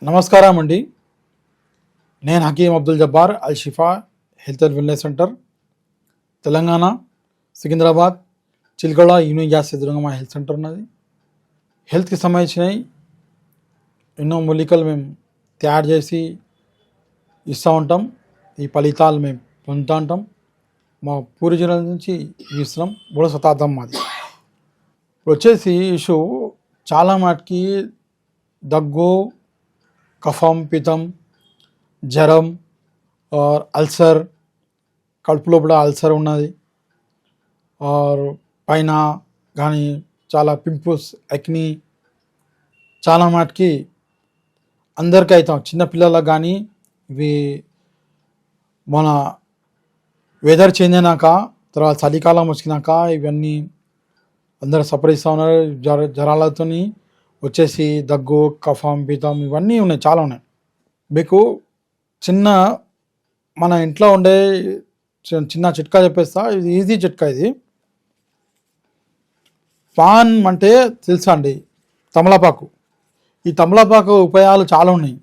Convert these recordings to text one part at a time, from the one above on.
నమస్కారం అండి. నేను Hakeem Abdul Jabbar Al Shifa health and wellness centre, Telangana, Secunderabad, Chilguda union gas ఎదురుగా మా హెల్త్ సెంటర్ ఉన్నది. హెల్త్కి సంబంధించినవి ఎన్నో మూలికలు మేము తయారు చేసి ఇస్తూ ఉంటాం. ఈ ఫలితాలు మేము పొందుతూ ఉంటాం. మా పూర్వజుల నుంచి ఇస్తున్నాం. 3వ శతాబ్దం మాది. వచ్చేసి ఇష్యూ చాలా మటుకి దగ్గు, కఫం, పితం, జ్వరం ఆర్ అల్సర్, కడుపు లోపల అల్సర్ ఉన్నది ఆర్ పైన కానీ చాలా పింపుల్స్, ఎక్ని చాలా మటుకి అందరికీ అవుతాం. చిన్నపిల్లలకు కానీ ఇవి మన వెదర్ చేంజ్ అయినాక తర్వాత చలికాలం వచ్చినాక ఇవన్నీ అందరూ సఫర్ ఇస్తూ ఉన్నారు. జ్వరాలతో వచ్చేసి దగ్గు, కఫం, పితం ఇవన్నీ ఉన్నాయి, చాలా ఉన్నాయి. మీకు చిన్న మన ఇంట్లో ఉండే చిన్న చిట్కా చెప్పేస్తా. ఇది ఈజీ చిట్కా. ఇది పాన్ అంటే తెలుసా అండి? తమలపాకు. ఈ తమలపాకు ఉపాయాలు చాలా ఉన్నాయి.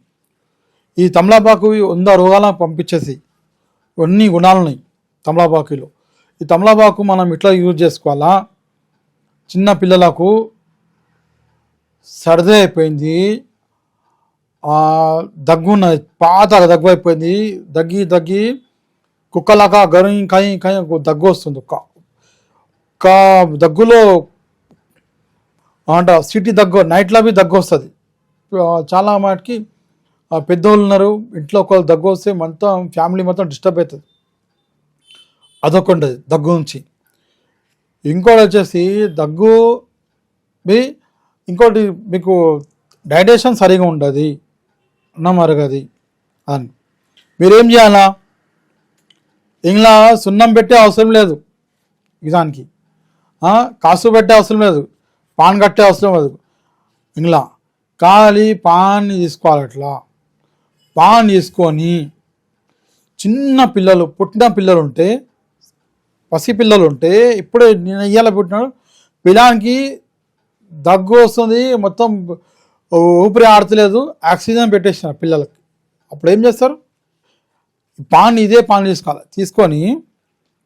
ఈ తమలపాకు 100 రోగాలను పంపించేసి అన్ని గుణాలు ఉన్నాయి తమలపాకులో. ఈ తమలపాకు మనం ఇట్లా యూజ్ చేసుకోవాలా? చిన్న పిల్లలకు సర్ది అయిపోయింది, దగ్గు ఉన్నది, పాత దగ్గు అయిపోయింది, దగ్గి కుక్కలాగా గరం కాయి దగ్గు వస్తుంది. దగ్గులో అంట సిటీ దగ్గు, నైట్లో దగ్గు వస్తుంది. చాలా మటుకి పెద్దోళ్ళు ఉన్నారు, ఇంట్లో ఒకళ్ళు దగ్గు వస్తే మొత్తం ఫ్యామిలీ మొత్తం డిస్టర్బ్ అవుతుంది. అదొక ఉంటుంది దగ్గు నుంచి. ఇంకోటి వచ్చేసి దగ్గు ఇంకోటి మీకు డైజెషన్ సరిగా ఉండదు, అన్నం అరగది అని మీరేం చేయాలా? ఇంట్లో సున్నం పెట్టే అవసరం లేదు, దానికి కాసు పెట్టే అవసరం లేదు, పాన్ కట్టే అవసరం లేదు. ఇంట్లో ఖాళీ పాన్ తీసుకోవాలి. అట్లా పాన్ తీసుకొని చిన్న పిల్లలు, పుట్టిన పిల్లలు ఉంటే, పసిపిల్లలు ఉంటే, ఇప్పుడే నేను ఇయ్యాల పుట్టినాడు పిల్లానికి దగ్గు వస్తుంది, మొత్తం ఊపిరి ఆడతలేదు, ఆక్సిజన్ పెట్టేసిన పిల్లలకి. అప్పుడు ఏం చేస్తారు? ఇదే పాన్ తీసుకోవాలి. తీసుకొని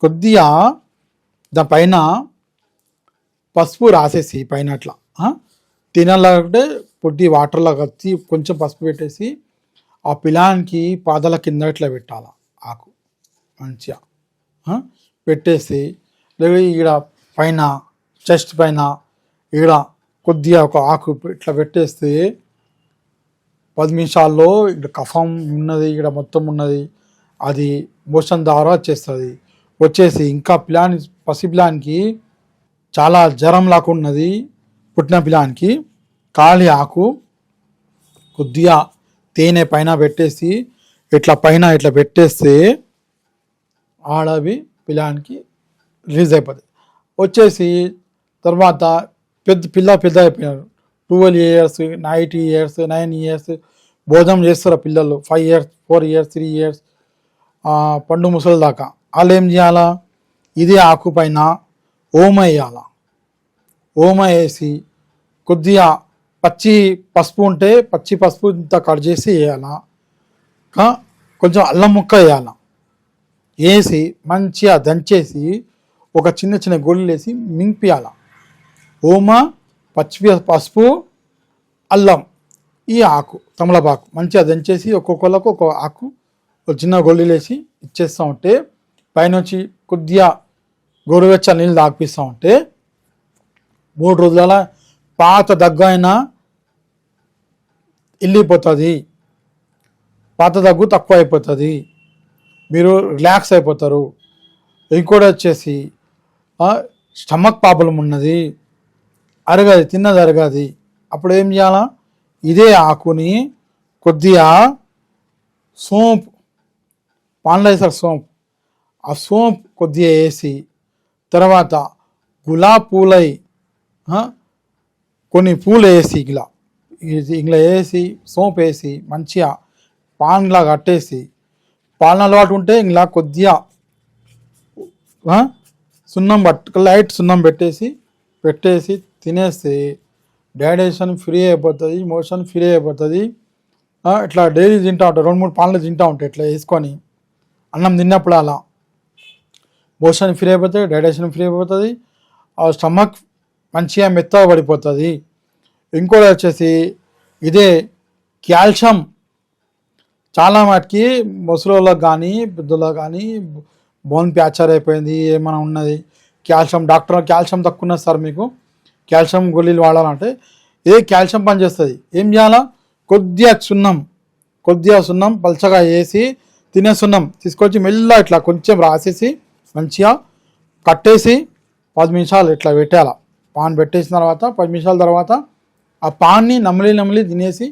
కొద్దిగా దానిపైన పసుపు రాసేసి పైన అట్లా తినాలంటే పొద్దు వాటర్లో కలిసి కొంచెం పసుపు పెట్టేసి ఆ పిల్లానికి పాదాల కింద ఇట్లా పెట్టాలి. ఆకు మంచిగా పెట్టేసి, లేదా ఈడ పైన చెస్ట్ పైన ఈడ కొద్దిగా ఒక ఆకు ఇట్లా పెట్టేస్తే 10 నిమిషాల్లో ఇక్కడ కఫం ఉన్నది, ఇక్కడ మొత్తం ఉన్నది, అది మోషన్ ద్వారా వచ్చేస్తుంది. వచ్చేసి ఇంకా పసిపిల్లానికి చాలా జ్వరం లాక్కున్నది, పుట్టిన పిల్లానికి ఖాళీ ఆకు కొద్దిగా తేనె పైన పెట్టేసి ఇట్లా పైన ఇట్లా పెట్టేస్తే ఆడవి పిల్లానికి రిలీజ్ అయిపోతుంది. వచ్చేసి తర్వాత పెద్ద అయిపోయినారు, 12 years, 8 years, 9 years భోజనం చేస్తారు పిల్లలు, 5 years, 4 years, 3 years పండు ముసలి దాకా. వాళ్ళు ఏం చేయాలా? ఇదే ఆకు పైన ఓమ వేయాల. ఓమ వేసి కొద్దిగా పచ్చి పసుపు ఉంటే పచ్చి పసుపు ఇంత కట్ చేసి వేయాల. కొంచెం అల్లం ముక్క వేయాల. వేసి మంచిగా దంచేసి ఒక చిన్న గొడ్లు వేసి మింగిపియాల. ఓమ, పసుపు, అల్లం, ఈ ఆకు తమలపాకు మంచిగా దంచేసి ఒక్కొక్కళ్ళకు ఒక ఆకు ఒక చిన్న గొల్లీలు వేసి ఇచ్చేస్తూ ఉంటే, పైనుంచి కొద్దిగా గోరువెచ్చని నీళ్ళు తాగిపిస్తూ ఉంటే 3 రోజుల పాత దగ్గు అయినా వెళ్ళిపోతుంది. పాత దగ్గు తక్కువ అయిపోతుంది, మీరు రిలాక్స్ అయిపోతారు. ఇంకోటి వచ్చేసి స్టమక్ ప్రాబ్లం ఉన్నది, అరగది, తిన్నది అరగది. అప్పుడు ఏం చేయాలా? ఇదే ఆకుని కొద్దిగా సోంపు, పాన్లో వేసారు సోంపు, ఆ సోంపు కొద్దిగా వేసి, తర్వాత గులాబ్ పూలై కొన్ని పూలు వేసి ఇలా వేసి సోంపు వేసి మంచిగా పాన్లా కట్టేసి, పాన్ అలవాటు ఉంటే ఇలా కొద్దిగా సున్నం లైట్ సున్నం పెట్టేసి తినేస్తే డైజెషన్ ఫ్రీ అయిపోతుంది, మోషన్ ఫ్రీ అయిపోతుంది. ఇట్లా డైలీ తింటూ ఉంటాయి, 2-3 పాలు తింటూ ఉంటాయి ఇట్లా వేసుకొని అన్నం తిన్నప్పుడు అలా మోషన్ ఫ్రీ అయిపోతుంది, డైజెషన్ ఫ్రీ అయిపోతుంది, ఆ స్టమక్ మంచిగా మెత్తగా పడిపోతుంది. ఇంకోటి వచ్చేసి ఇదే కాల్షియం చాలా మటుకి ముసలోళ్ళకి కానీ పెద్దలకు కానీ బోన్ ప్యాచర్ అయిపోయింది ఏమైనా ఉన్నది, కాల్షియం డాక్టర్ కాల్షియం తక్కువ ఉన్నది సార్ మీకు కాల్షియం గోళీలు వాడాలంటే కాల్షియం పని చేస్తుంది. ఏం చేయాలా, కొద్దిగా సున్నం పల్చగా వేసి తినే సున్నం తీసుకొచ్చి మెల్ల ఇట్లా కొంచెం రాసేసి మంచిగా కట్టేసి 10 నిమిషాలు ఇట్లా పెట్టాల. పాన్ పెట్టేసిన తర్వాత 10 నిమిషాల తర్వాత ఆ పాన్ని నమిలి తినేసి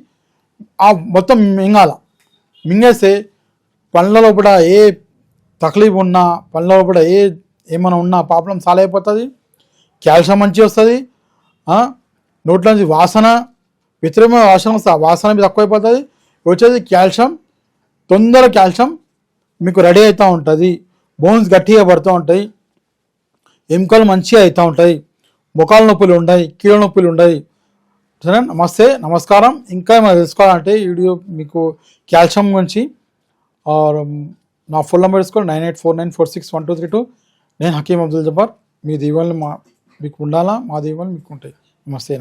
ఆ మొత్తం మింగేస్తే పళ్ళ లోపల ఏ తక్లీఫ్ ఉన్నా, పళ్ళ లోపల ఏమైనా ఉన్నా ప్రాబ్లం సాల్వ్ అయిపోతుంది. కాల్షియం మంచిగా వస్తుంది. నోట్లోంచి వాసన వ్యతిరేకమైన వాసన వస్తుంది, వాసన తక్కువైపోతుంది. వచ్చేది కాల్షియం కాల్షియం మీకు రెడీ అవుతూ ఉంటుంది, బోన్స్ గట్టిగా పడుతూ ఉంటాయి, ఎముకలు మంచిగా అవుతూ ఉంటాయి, ముఖాల నొప్పులు ఉంటాయి, కీళ్ళ నొప్పులు ఉంటాయి. సరే, నమస్కారం. ఇంకా ఏమైనా తెలుసుకోవాలంటే వీడియో మీకు కాల్షియం గురించి నా ఫోన్ నెంబర్ తీసుకోండి 9849461232. నేను హకీం అబ్దుల్ జబ్బార్. మీ దీవెనలు మీకు ఉండాలా, మా దీవెనలు మీకు ఉంటాయి. నమస్తే.